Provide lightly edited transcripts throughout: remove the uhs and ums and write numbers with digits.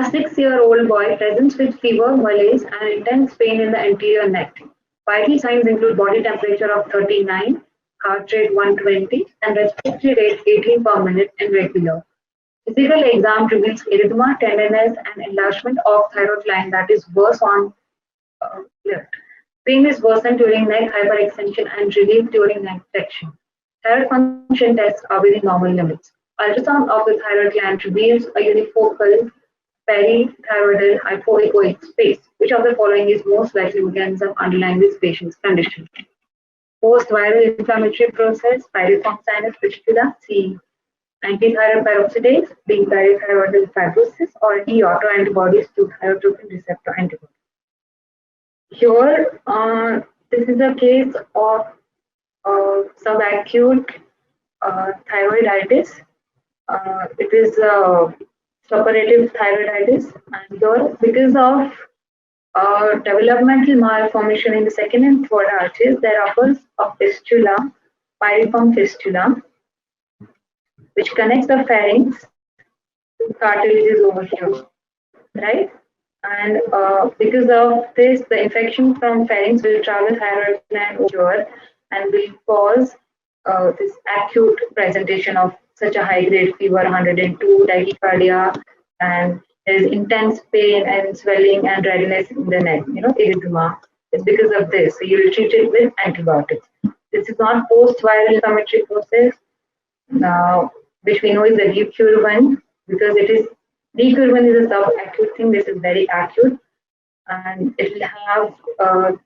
A 6-year-old boy presents with fever, malaise, and intense pain in the anterior neck. Vital signs include body temperature of 39, heart rate 120, and respiratory rate 18 per minute and regular. Physical exam reveals erythema, tenderness, and enlargement of thyroid gland that is worse on left. Pain is worsened during neck hyperextension and relief during neck flexion. Thyroid function tests are within normal limits. Ultrasound of the thyroid gland reveals a unifocal parathyroidal hypoechoic space. Which of the following is most likely mechanism underlying this patient's condition? Post-viral inflammatory process, pyriform sinus fistula, C. Antithyroid peroxidase, B. Parathyroidal fibrosis, or D. Autoantibodies to thyrotropin receptor antibody. Here, this is a case of subacute thyroiditis. It is suppurative thyroiditis, and here, because of developmental malformation in the second and third arches, there occurs a fistula, pyriform fistula, which connects the pharynx to cartilages over here, right? And because of this, the infection from pharynx will travel thyroid gland over and will cause this acute presentation of such a high-grade fever, 102, tachycardia, and there is intense pain and swelling and redness in the neck, erythema. It's because of this. So you will treat it with antibiotics. This is not post-viral inflammatory process, which we know is the ENQUIRE one, because it is ENQUIRE one is a sub-acute thing. This is very acute, and it will have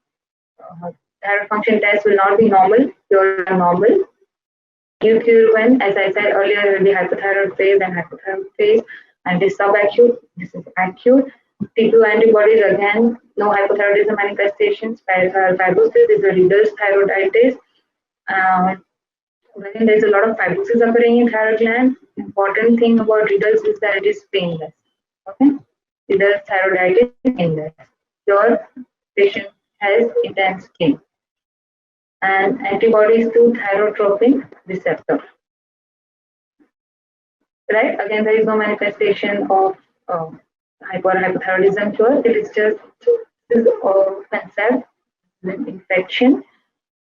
thyroid function test will not be normal. Pure normal. ENQUIRE one, as I said earlier, will be hypothyroid phase and hypothyroid phase, and this subacute. This is acute. T2 antibodies, again, no hypothyroidism manifestations. Parathyroid fibrosis is a Riedl's thyroiditis. When there is a lot of fibrosis occurring in thyroid gland, important thing about Riedl's is that it is painless. Okay, Riedl's thyroiditis is painless. Your patient has intense pain. And antibodies to thyrotropin receptor. Right? Again, there is no manifestation of hypothyroidism here. It is just this concept with infection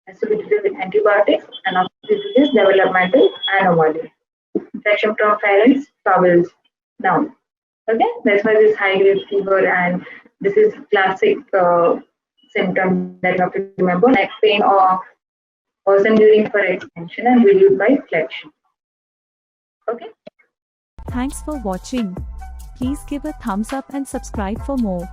has to be treated with antibiotics, and after this is developmental anomaly. Infection from pharynx travels down. Okay, that's why this high-grade fever, and this is classic symptom that you have to remember: neck pain or worsen during for extension and relieved by flexion. Okay. Thanks for watching. Please give a thumbs up and subscribe for more.